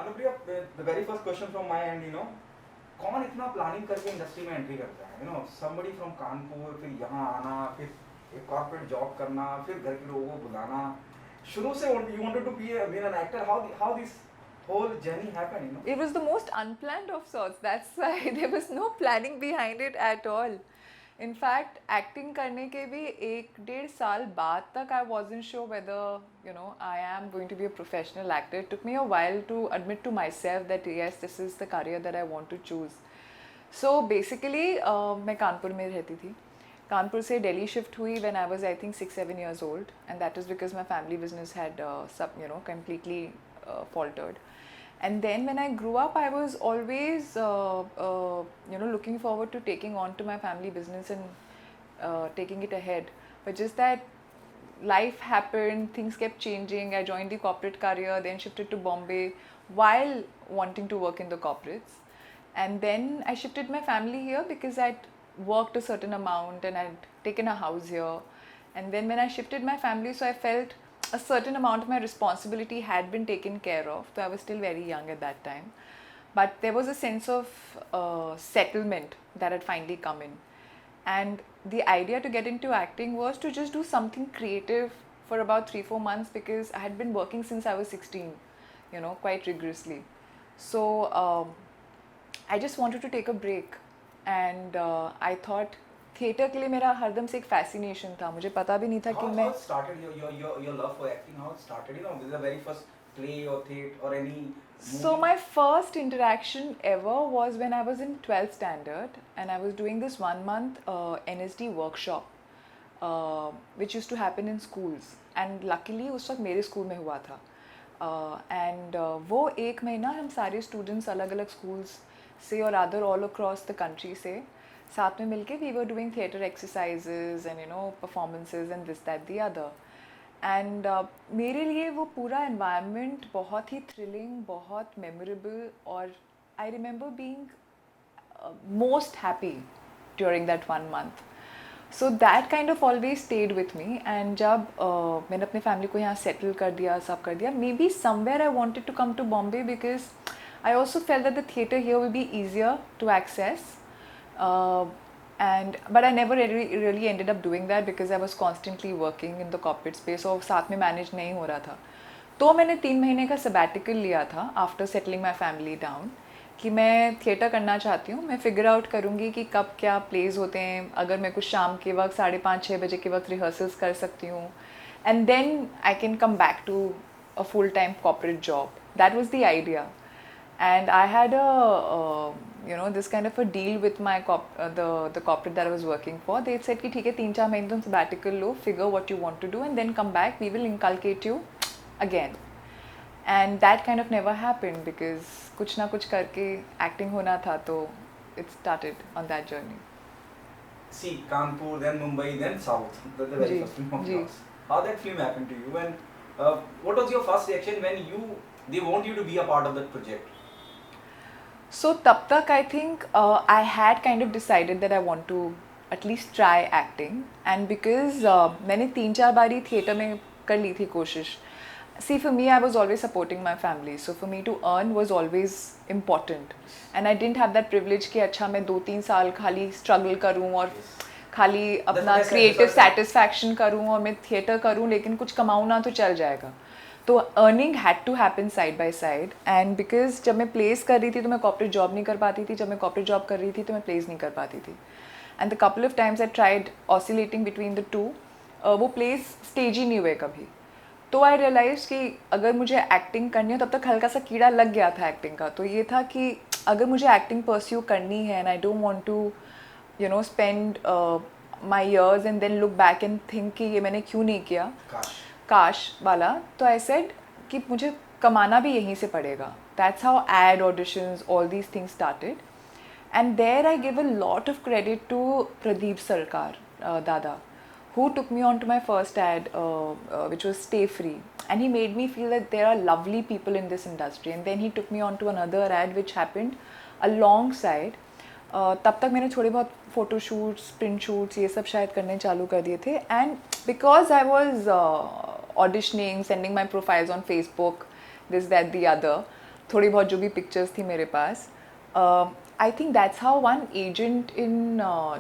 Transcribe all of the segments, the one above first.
Anupriya, the very first question from my end, कौन इतना planning करके इंडस्ट्री में एंट्री करता है? somebody from कानपुर, फिर यहाँ आना, फिर एक कॉर्पोरेट जॉब करना, फिर घर के लोगों को बुलाना, शुरू से you wanted to be an actor. How this whole journey happened? It was the most unplanned of sorts. That's why there was no planning behind it at all. In fact, acting करने के भी 1-1.5 साल बाद तक I wasn't sure whether I am going to be a professional actor. It took me a while to admit to myself that yes, this is the career that I want to choose. So basically, मैं कानपुर में रहती थी. कानपुर से Delhi shift हुई when I was I think 6-7 years old, and that is because my family business had completely faltered. And then when I grew up, I was always looking forward to taking on to my family business and taking it ahead. But just that life happened, things kept changing. I joined the corporate career, then shifted to Bombay while wanting to work in the corporates. And then I shifted my family here because I'd worked a certain amount and I'd taken a house here. And then when I shifted my family, so I felt a certain amount of my responsibility had been taken care of. So I was still very young at that time. But there was a sense of settlement that had finally come in. And the idea to get into acting was to just do something creative for about 3-4 months because I had been working since I was 16, quite rigorously. So I just wanted to take a break. And I thought theatre के लिए मेरा हरदम से एक fascination था. मुझे पता भी नहीं था कि मैं How started your love for acting? How it started? With the very first play or theatre or any movie? So my first interaction ever was when I was in 12th standard and I was doing this 1-month NSD workshop which used to happen in schools, and luckily उस वक्त मेरे school में हुआ था. And वो 1 महीना हम सारे स्टूडेंट्स अलग अलग स्कूल्स से और other all across the country से साथ में मिलके we were doing theatre exercises and performances and this that the other. And मेरे लिए वो पूरा एनवायरनमेंट बहुत ही थ्रिलिंग, बहुत मेमोरेबल, और I remember being most happy during that 1 month. So that kind of always stayed with me. And जब मैंने अपने फैमिली को यहाँ सेटल कर दिया, सब कर दिया, maybe somewhere I wanted to come to Bombay because I also felt that the theatre here would be easier to access, but I never really ended up doing that because I was constantly working in the corporate space और साथ में manage नहीं हो रहा था. तो मैंने 3 महीने का sabbatical लिया था after settling my family down कि मैं थिएटर करना चाहती हूँ. मैं फिगर आउट करूँगी कि कब क्या प्लेज होते हैं, अगर मैं कुछ शाम के वक्त 5:30-6 बजे के वक्त रिहर्सल्स कर सकती हूँ, and then I can come back to a full time corporate job. That was the idea. And I had this kind of a deal with my the corporate that I was working for. They said कि ठीक है 3-4 महीने तुम sabbatical low, figure what you want to do and then come back, we will inculcate you again. And that kind of never happened because कुछ ना कुछ करके acting होना था, तो it started on that journey. See, Kanpur, then Mumbai, then South. The very first film of yours. How that film happened to you, and what was your first reaction when they want you to be a part of that project? So तब तक I think I had kind of decided that I want to at least try acting, and because मैंने 3-4 बारी theatre में कर ली थी कोशिश. See, for me, I was always supporting my family, so for me to earn was always important, and I didn't have that privilege कि अच्छा मैं 2-3 साल खाली struggle करूँ और खाली अपना creative satisfaction करूँ और मैं थिएटर करूँ लेकिन कुछ कमाऊँ ना तो चल जाएगा. तो earning had to happen side by side. And because जब मैं प्लेस कर रही थी तो मैं कॉर्पोरेट जॉब नहीं कर पाती थी, जब मैं कॉर्पोरेट जॉब कर रही थी तो मैं प्लेस नहीं कर पाती थी. And the couple of times I tried oscillating between the two. वो प्लेस स्टेज ही नहीं हुए कभी. तो आई रियलाइज कि अगर मुझे एक्टिंग करनी हो, तब तक हल्का सा कीड़ा लग गया था एक्टिंग का. तो ये था कि अगर मुझे एक्टिंग परस्यू करनी है and I don't want to spend my years and then look back and think कि ये मैंने क्यों नहीं किया, काश वाला. तो आई सेड कि मुझे कमाना भी यहीं से पड़ेगा. That's how ad auditions, all these things started. And there I give a lot of credit to Pradeep Sarkar dada, who took me on to my first ad, which was Stay Free, and he made me feel that there are lovely people in this industry. And then he took me on to another ad which happened alongside. तब तक मैंने थोड़े बहुत photo shoots, print shoots ये सब शायद करने चालू कर दिए थे. And because I was auditioning, sending my profiles on Facebook, this that the other, थोड़ी बहुत जो भी पिक्चर्स थी मेरे पास. I think that's how one agent in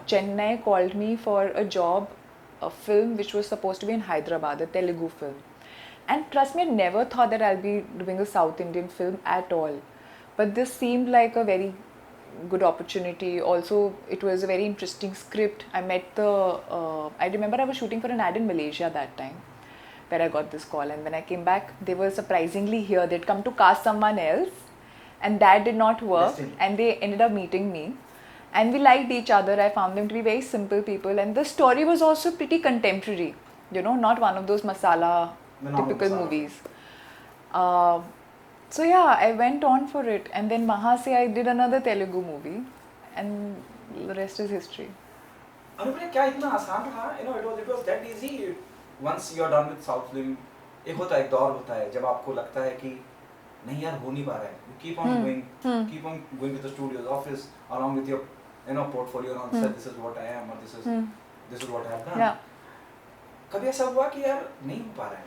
Chennai called me for a job, a film which was supposed to be in Hyderabad, a Telugu film. And trust me, I never thought that I'll be doing a South Indian film at all. But this seemed like a very good opportunity. Also, it was a very interesting script. I met I remember I was shooting for an ad in Malaysia that time where I got this call. And when I came back, they were surprisingly here. They'd come to cast someone else, and that did not work. Destiny. And they ended up meeting me. And we liked each other. I found them to be very simple people. And the story was also pretty contemporary, not one of those masala The normal typical masala. movies. So yeah, I went on for it. And then wahan se I did another Telugu movie. And the rest is history. Anupriya क्या इतना आसान रहा? It was that easy. Once you are done with South film, एक दौर होता है जब आपको लगता है कि नहीं यार हो नहीं पा रहा है. You keep on going with the studios, office, along with your portfolio and all. This is what I am, or this is what I have done. Yeah. कभी ऐसा हुआ कि यार नहीं हो पा रहा है?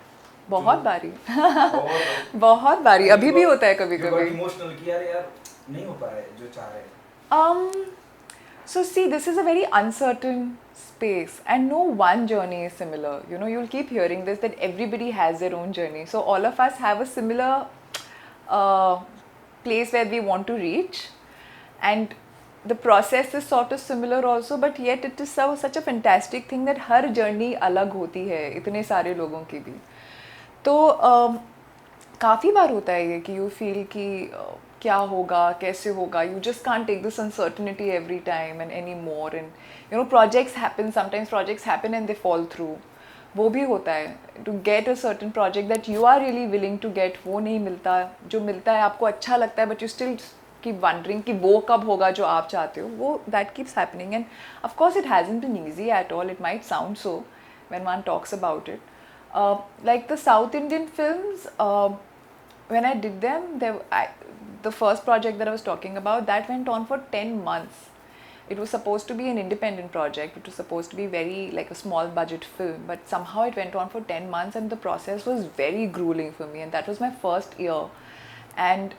बहुत बारी. और बहुत बारी. अभी भी होता है कभी you got कभी. emotional कि यार नहीं हो पा रहा है जो चाह रहे हैं. So see, this is a very uncertain space, and no one journey is similar. You'll keep hearing this, that everybody has their own journey. So all of us have a similar place where we want to reach, and the process is sort of similar also, but yet it is such a fantastic thing that her journey अलग होती है इतने सारे लोगों की भी. तो काफ़ी बार होता है ये कि you feel कि क्या होगा, कैसे होगा. You just can't take this uncertainty every time and anymore. And projects happen, sometimes projects happen and they fall through. वो भी होता है. To get a certain project that you are really willing to get, वो नहीं मिलता. जो मिलता है आपको अच्छा लगता है, but you still keep wondering कि वो कब होगा जो आप चाहते हो. वो that keeps happening. And of course it hasn't been easy at all. It might sound so when one talks about it. Like the South Indian films, when I did them, the first project that I was talking about, that went on for 10 months. It was supposed to be an independent project. It was supposed to be very like a small budget film, but somehow it went on for 10 months and the process was very grueling for me, and that was my first year. And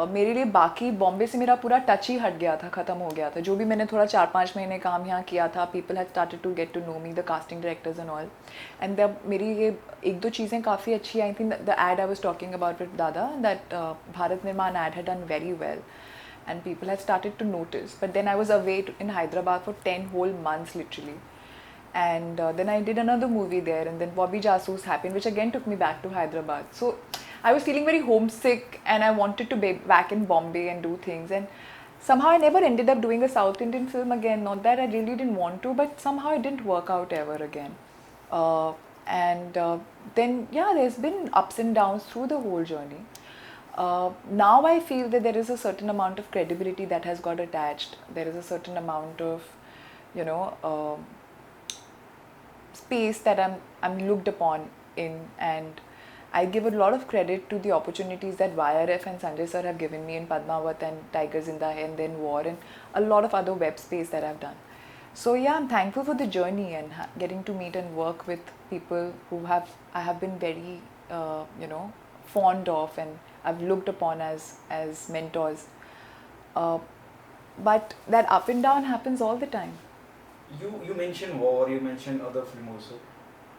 मेरे लिए बाकी बॉम्बे से मेरा पूरा touch ही हट गया था, ख़त्म हो गया था. जो भी मैंने थोड़ा 4-5 महीने काम यहाँ किया था, people had started to get to know me, the casting directors and all. And मेरी ये 1-2 चीज़ें काफ़ी अच्छी आई थी. The ad I was talking about with dada, that Bharat Nirman ad had done very well and people had started to notice. But then I was away in Hyderabad for 10 whole months literally. And then I did another movie there, and then Bobby Jasoos happened, which again took me back to Hyderabad. So I was feeling very homesick and I wanted to be back in Bombay and do things, and somehow I never ended up doing a South Indian film again. Not that I really didn't want to, but somehow it didn't work out ever again. Then yeah, there's been ups and downs through the whole journey. Now I feel that there is a certain amount of credibility that has got attached. There is a certain amount of, space that I'm looked upon in, and I give a lot of credit to the opportunities that YRF and Sanjay sir have given me in Padmavat and Tiger Zinda Hai and then War and a lot of other web space that I've done. So yeah, I'm thankful for the journey and getting to meet and work with people who I have been very, fond of and I've looked upon as mentors. But that up and down happens all the time. You mentioned War, you mentioned other film also.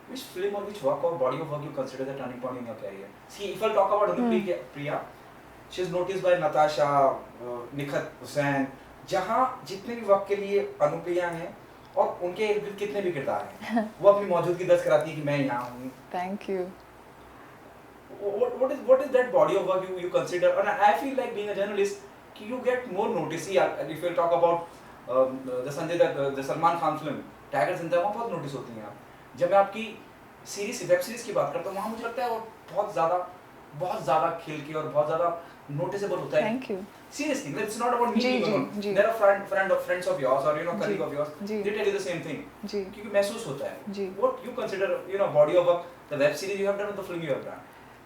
Which film or which work or body of work you consider the turning point in your career? See, if I talk about Anupriya, she is noticed by Natasha, Nikhat Hussain, जहाँ जितने भी वक्त के लिए अनुप्रिया हैं और उनके इर्द गिर्द कितने भी किरदार हैं, वो अपनी मौजूदगी दर्ज कराती है कि मैं यहाँ हूँ. Thank you. What is that body of work you consider? And I feel like being a journalist, you get more notice. See, if you talk about the Salman Khan film, Tiger Zinda, वहाँ बहुत notice होती हैं आप. जब मैं आपकी web series की बात करता हूँ, वहाँ मुझे लगता है वो बहुत ज़्यादा खिल के और बहुत ज़्यादा noticeable होता है. Thank you. Seriously, it's not about me being alone. There are friends of yours or colleague of yours. They tell you the same thing. क्योंकि महसूस होता है. What you consider body of work, the web series you have done or the film you have done?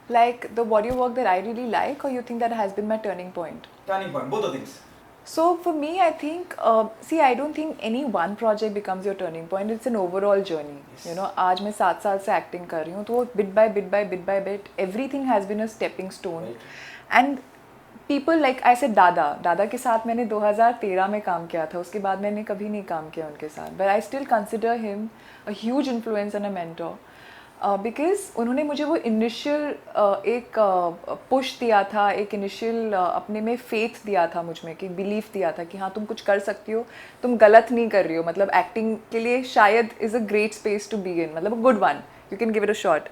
Like the body of work that I really like, or you think that has been my turning point? Turning point, both of things. So for me, I think, see, I don't think any one project becomes your turning point. It's an overall journey. Yes. आज मैं 7 साल से acting कर रही हूँ, तो bit by bit, everything has been a stepping stone. Right. And people like I said दादा के साथ मैंने 2013 में काम किया था, उसके बाद मैंने कभी नहीं काम किया उनके साथ, but I still consider him a huge influence and a mentor because उन्होंने मुझे वो इनिशियल एक पुश दिया था, एक इनिशियल अपने में फेथ दिया था मुझ में, कि बिलीफ दिया था कि हाँ तुम कुछ कर सकती हो, तुम गलत नहीं कर रही हो, मतलब एक्टिंग के लिए शायद is a great space to be in, मतलब a good one, you can give it a shot.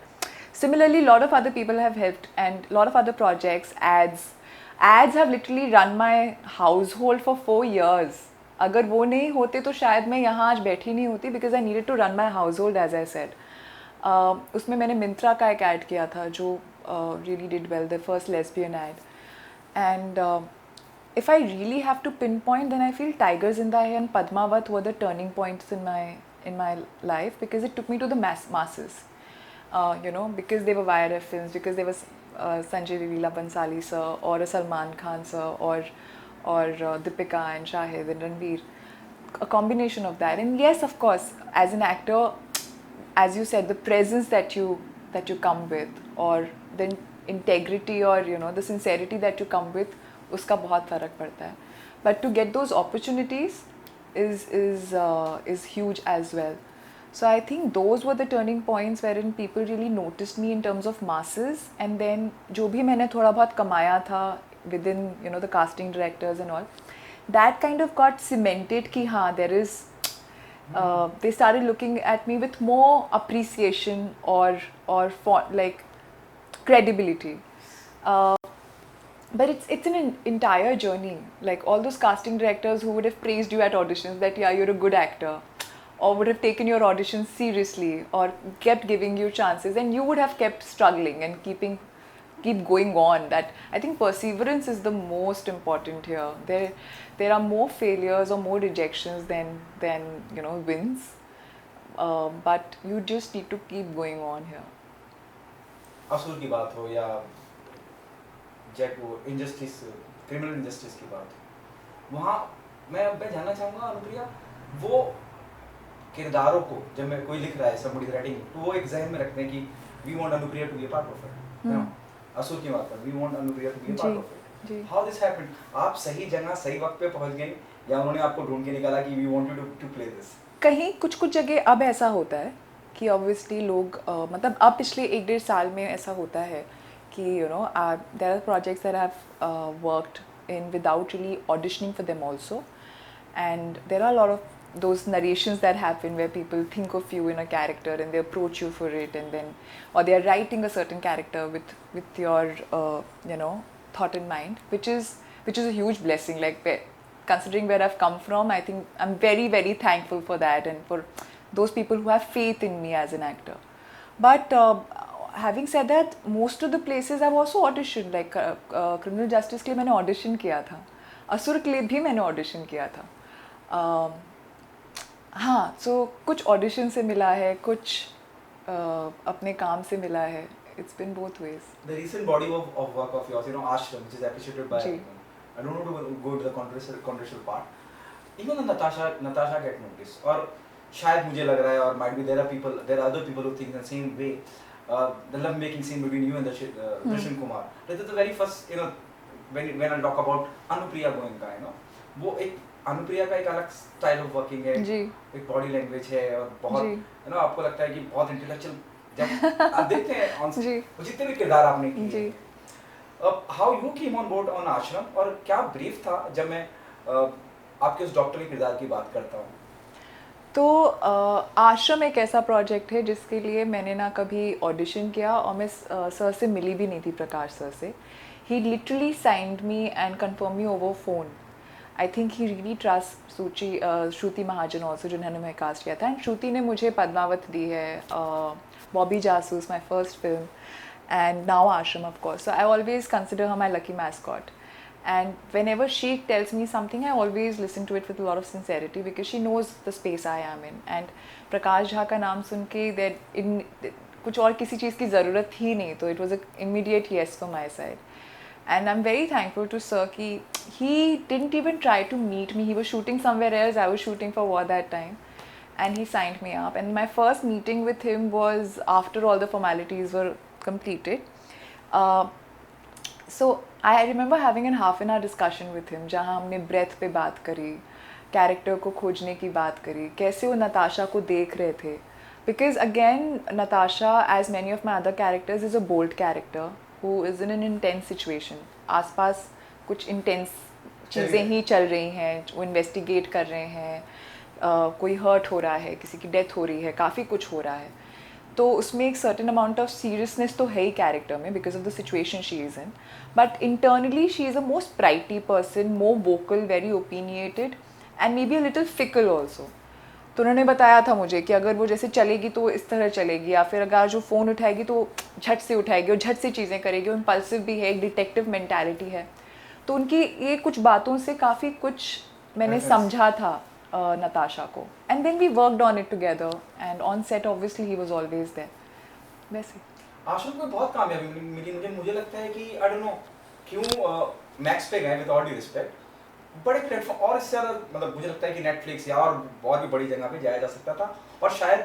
Similarly, a lot of other people have helped, and a lot of other projects, ads have literally run my household for 4 years. अगर वो नहीं होते तो शायद मैं यहाँ आज बैठी नहीं होती, because I needed to run my household as I said. उसमें मैंने मिंत्रा का एक ad किया था जो really did well, the first lesbian ad. And if I really have to pinpoint, then I feel Tiger Zinda Hai and Padmavat were the turning points in my life, because it took me to the masses. You know, because they were YRF films, because there was Sanjay Leela Bansali sir, or a Salman Khan sir, or Deepika and Shahid and Ranveer, a combination of that. And yes, of course, as an actor, as you said, the presence that you come with, or the integrity, or you know, the sincerity that you come with, उसका बहुत फ़र्क पड़ता है. But to get those opportunities is huge as well. So I think those were the turning points wherein people really noticed me in terms of masses, and then जो भी मैंने थोड़ा बहुत कमाया था within, you know, the casting directors and all, that kind of got cemented कि हाँ there is they started looking at me with more appreciation or for like credibility. But it's an entire journey. Like all those casting directors who would have praised you at auditions that yeah you're a good actor, or would have taken your auditions seriously, or kept giving you chances, and you would have kept struggling and keep going on. That I think perseverance is the most important here. There are more failures or more rejections than you know wins, but you just need to keep going on here. असुर की बात हो या Jack वो injustice, criminal injustice की बात हो, वहाँ मैं जानना चाहूँगा अनुप्रिया, वो किरदारों को जब मैं कोई लिख रहा है somebody is writing, तो वो एक जहन में रखते हैं कि we want Anupriya to be a part of it, you know, असुर की बात कर, we want Anupriya to be a part of it. How this happened? आप सही जगह सही वक्त पे पहुँच गए, या उन्होंने आपको ढूंढ के निकाला कि we want you to play this? कहीं कुछ जगह अब ऐसा होता है कि ऑब्वियसली लोग मतलब अब पिछले 1-1.5 साल में ऐसा होता है कि you know there are projects that I have worked in without really auditioning for them also, and there are lot of those narrations that happen where people think of you in a character and they approach you for it, and then or they are writing a certain character with your you know thought in mind, which is a huge blessing. Like considering where I've come from, I think I'm very very thankful for that, and for those people who have faith in me as an actor. But having said that, most of the places I've also auditioned, like criminal justice के लिए मैंने audition किया था, असुर के लिए भी मैंने audition किया था. हाँ, so कुछ audition से मिला है, कुछ अपने काम से मिला है. It's been both ways. The recent body of work of yours, you know, Ashram, which is appreciated by everyone. I don't want to go to the controversial part. Even Natasha get noticed, और शायद मुझे लग रहा है, और might be there are other people who think the same way. The love making scene between you and Darshan Kumar. That is the very first, you know, when I talk about Anupriya Goenka, you know, वो एक अनुप्रिया का एक अलग style of working है, एक body language है, और बहुत यू नो आपको लगता है कि बहुत इंटेलेक्चुअल जब आप देखते हैं ऑन जितने भी किरदार आपने किए, how you came on board on आश्रम, और क्या ब्रीफ था जब मैं आपके उस डॉक्टर के किरदार की बात करता हूँ? तो आश्रम एक ऐसा प्रोजेक्ट है जिसके लिए मैंने ना कभी ऑडिशन किया, और मैं सर से मिली भी नहीं थी, प्रकाश सर से. He literally signed me and confirm me over phone. I think he really trust Shruti Mahajan also, जिन्होंने मैं कास्ट किया था, एंड श्रुति ने मुझे पद्मावत दी है, Bobby Jasoos my first film, and now Aashram of course. So I always consider her my lucky mascot, and whenever she tells me something, I always listen to it with a lot of sincerity, because she knows the space I am in. And Prakash Jha का नाम सुन के कुछ और किसी चीज़ की ज़रूरत ही नहीं, तो it was an immediate yes from my side. And I'm very thankful to sir कि he didn't even try to meet me. He was shooting somewhere else, I was shooting for war that time, and he signed me up. And my first meeting with him was after all the formalities were completed. So I remember having an half an hour discussion with him जहाँ हमने breath पे बात करी, character को खोजने की बात करी, कैसे वो नताशा को देख रहे थे. Because again Natasha, as many of my other characters, is a bold character who is in an intense situation. आसपास कुछ इंटेंस चीज़ें ही चल रही हैं, वो इन्वेस्टिगेट कर रहे हैं, कोई हर्ट हो रहा है, किसी की डेथ हो रही है, काफ़ी कुछ हो रहा है. तो उसमें एक सर्टेन अमाउंट ऑफ सीरियसनेस तो है ही कैरेक्टर में because of the situation she is in. But internally she is a most sprightly person, more vocal, very opinionated and may be a little fickle also. तो उन्होंने बताया था मुझे कि अगर वो जैसे चलेगी तो इस तरह चलेगी, या फिर अगर जो फ़ोन उठाएगी तो झट से उठाएगी और झट से चीज़ें करेगी. इम्पल्सिव भी है, एक डिटेक्टिव मेंटालिटी है. तो उनकी ये कुछ बातों से काफ़ी कुछ मैंने समझा था नताशा को. And then we worked on it together and on set obviously he was always there. वैसे आशुल को बहुत कामयाबी मिली मुझे लगता है कि आई डोंट नो क्यों मैक्स पे गए, विद ऑल ड्यू रिस्पेक्ट. बड़े प्लेटफॉर्म और इससे ज़्यादा मतलब मुझे लगता है कि नेटफ्लिक्स या और बहुत भी बड़ी जगह पे जाया जा सकता था. और शायद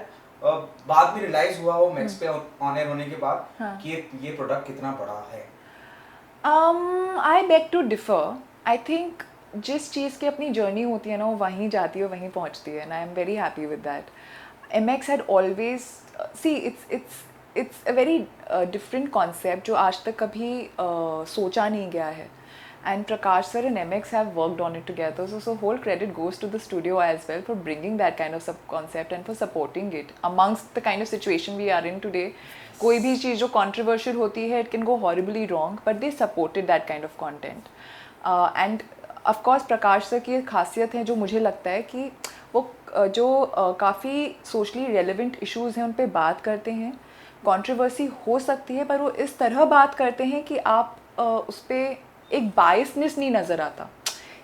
बाद में रियलाइज हुआ हो मैक्स पे ऑन एयर होने के बाद कि ये प्रोडक्ट कितना बड़ा है. I beg to differ. I think जिस चीज़ की अपनी जर्नी होती है ना, वो वहीं जाती है, वहीं पहुंचती है, and I am very happy with that. MX had always see it's a very different concept जो आज तक कभी सोचा नहीं गया है. And Prakash sir and MX have worked on it together, so whole credit goes to the studio as well for bringing that kind of sub concept and for supporting it amongst the kind of situation we are in today. कोई भी चीज़ जो controversial होती है, it can go horribly wrong, but they supported that kind of content. And of course Prakash sir की खासियत है जो मुझे लगता है कि वो जो काफ़ी सोशली रेलेवेंट इश्यूज़ हैं उन पे बात करते हैं. कंट्रोवर्सी हो सकती है पर वो इस तरह बात करते हैं कि आप उस पर एक बायसनेस नहीं नज़र आता.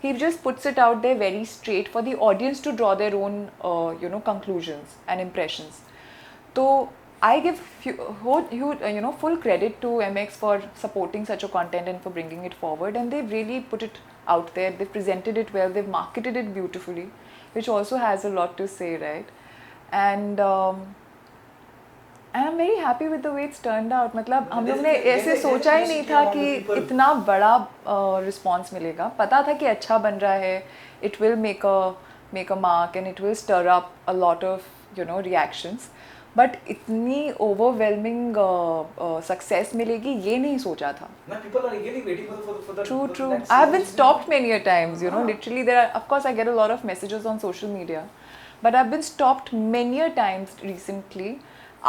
He just puts it out there very straight for the audience to draw their own conclusions and impressions. तो I give full credit to MX for supporting such a content and for bringing it forward, and they've really put it out there. They've presented it well. They've marketed it beautifully, which also has a lot to say, right? And I'm very happy with the way it's turned out. मतलब हम लोग ने ऐसे सोचा ही नहीं था कि इतना बड़ा response मिलेगा. पता था कि अच्छा बन रहा है. It will make a mark and it will stir up a lot of reactions. But इतनी ओवरवेलमिंग सक्सेस मिलेगी ये नहीं सोचा था. True. I have been stopped many a times, literally there are, of course I get a lot of messages on social media, but I've been stopped many a times recently,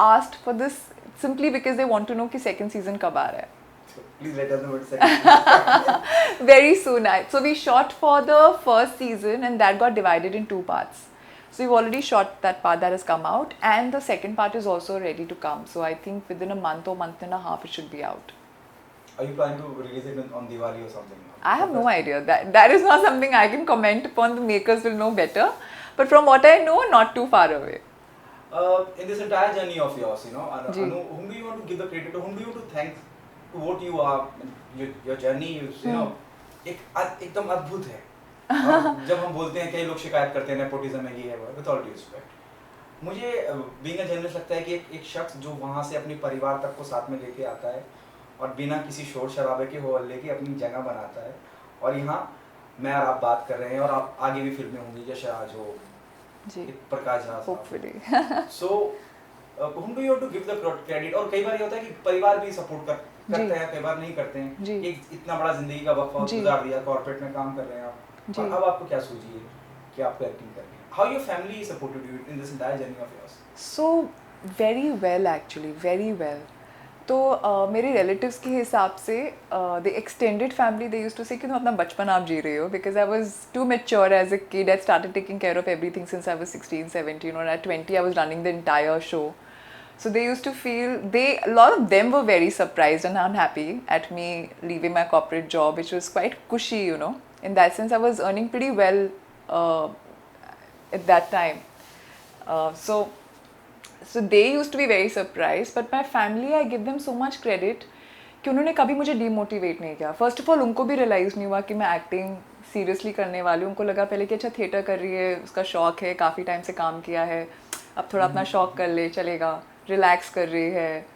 asked for this simply because they want to know कि second season कब आ रहा है. Please let us know what second season. Very soon. So we shot for the first season and that got divided in 2 parts. So we've already shot that part that has come out, and the second part is also ready to come. So I think within a month or month and a half it should be out. Are you planning to release it on Diwali or something? I have no idea. That is not something I can comment upon. The makers will know better. But from what I know, not too far away. In this entire journey of yours, Anu, whom do you want to give the credit to? Whom do you want to thank to what you are? Your journey, एकदम अद्भुत है. जब हम बोलते हैं कई लोग शिकायत करते हैं नेपोटिज्म है, ये है वो, विद ऑल ड्यू रिस्पेक्ट, मुझे बीइंग अ जर्नलिस्ट लगता है कि एक शख्स जो वहाँ से अपने परिवार तक को साथ में लेके आता है और बिना किसी शोर शराबे के हो हल्ले की अपनी जगह बनाता है. और यहाँ मैं और आप बात कर रहे हैं और आप आगे भी फिल्में होंगी, जैसे आज हो Prakash Jha hopefully. So whom do you want to give the credit? और कई बार ये होता है कि परिवार भी सपोर्ट करते हैं, कई बार नहीं करते हैं. एक इतना बड़ा जिंदगी का वक्फा गुजार दिया, कॉर्पोरेट में काम कर रहे हैं आप, और अब आपको क्या सूझी है कि आपको एक्टिंग करनी है? How your family supported you in this entire journey of yours? So very well actually, very well. तो मेरे रिलेटिव्स के हिसाब से the extended family they used to say कि तुम अपना बचपन आप जी रहे हो, because I was too mature as a kid. I started taking care of everything since I was 16, 17 और at 20 I was running the entire show. So they used to feel, a lot of them were very surprised and unhappy at me leaving my corporate job, which was quite cushy, In that sense, I was earning pretty well at that time. So they used to be very surprised. But my family, I give them so much credit कि उन्होंने कभी मुझे demotivate नहीं किया. First of all, उनको भी realize नहीं हुआ कि मैं acting seriously करने वाली हूँ. उनको लगा पहले कि अच्छा थिएटर कर रही है, उसका शौक है, काफ़ी टाइम से काम किया है, अब थोड़ा अपना शौक कर ले, चलेगा, रिलैक्स कर रही है.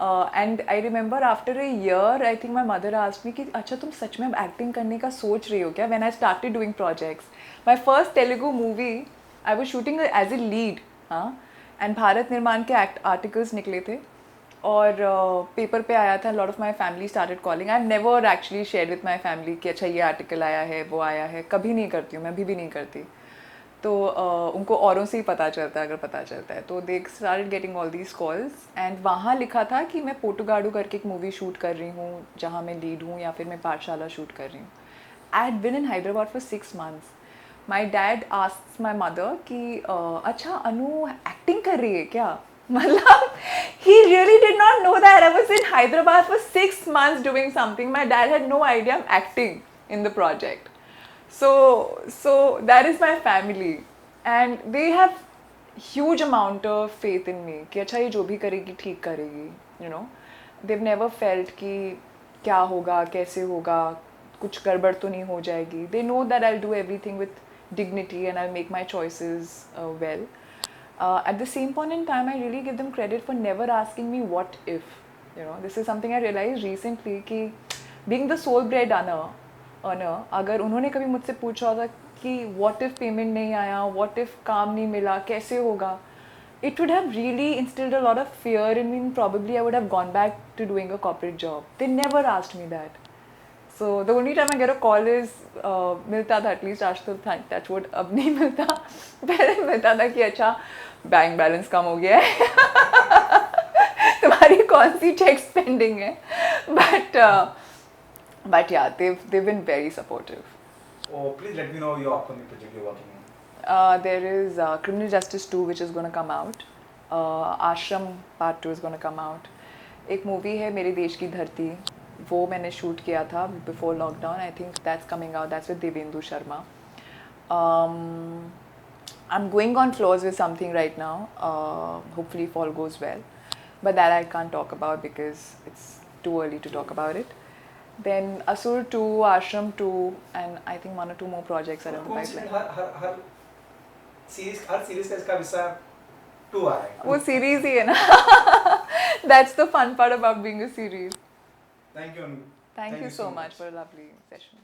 And I remember after a year I think my mother asked me कि अच्छा तुम सच में अब एक्टिंग करने का सोच रही हो क्या. When I started doing projects, my first Telugu movie I was shooting as a lead. हाँ, एंड भारत निर्माण के आर्टिकल्स निकले थे और पेपर पे आया था. Lot of my family started calling. I have never actually share with my family कि अच्छा ये आर्टिकल आया है, वो आया है. कभी नहीं करती हूँ मैं, अभी भी नहीं करती. तो उनको औरों से ही पता चलता है अगर पता चलता है. तो they started getting all these calls and वहाँ लिखा था कि मैं पोटुगाडू करके एक मूवी शूट कर रही हूँ जहाँ मैं लीड हूँ, या फिर मैं पाठशाला शूट कर रही हूँ. I had been in Hyderabad for 6 months. My dad asks my mother कि अच्छा अनु एक्टिंग कर रही है क्या. मतलब he really did not know that I was in Hyderabad for 6 months doing something. My dad had no idea I'm acting in the project. So that is my family and they have huge amount of faith in me कि अच्छा ये जो भी करेगी ठीक करेगी. You know, they've never felt कि क्या होगा, कैसे होगा, कुछ गड़बड़ तो नहीं हो जाएगी. They know that I'll do everything with dignity and I'll make my choices well. At the same point in time, I really give them credit for never asking me what if. You know, this is something I realized recently कि being the sole bread earner, अगर उन्होंने कभी मुझसे पूछा होता कि what if payment नहीं आया, what if काम नहीं मिला, कैसे होगा, it would have really instilled a lot of fear in me and probably I would have gone back to doing a corporate job. They never asked me that. So the only time I get a call is मिलता था at least आज तो touch wood अब नहीं मिलता. पहले मिलता था कि अच्छा बैंक बैलेंस कम हो गया है तुम्हारी कौन सी चेक्स पेंडिंग है. बट या they've been very supportive. Oh, please let me know your upcoming project you're working on. There is Criminal Justice 2 which is going to come out. Ashram Part 2 is going to come out. एक movie है मेरे देश की धरती, वो मैंने shoot किया था before lockdown. I think that's coming out. That's with Devendu Sharma. I'm going on floors with something right now. Hopefully, if all goes well. But that I can't talk about because it's too early to talk about it. Then Asur 2, Ashram 2, and I think 1 or 2 more projects are in the pipeline. Her series का इसका विषय 2 आ रहा है. वो series ही है ना. That's the fun part about being a series. Thank you. Thank you so much for a lovely session.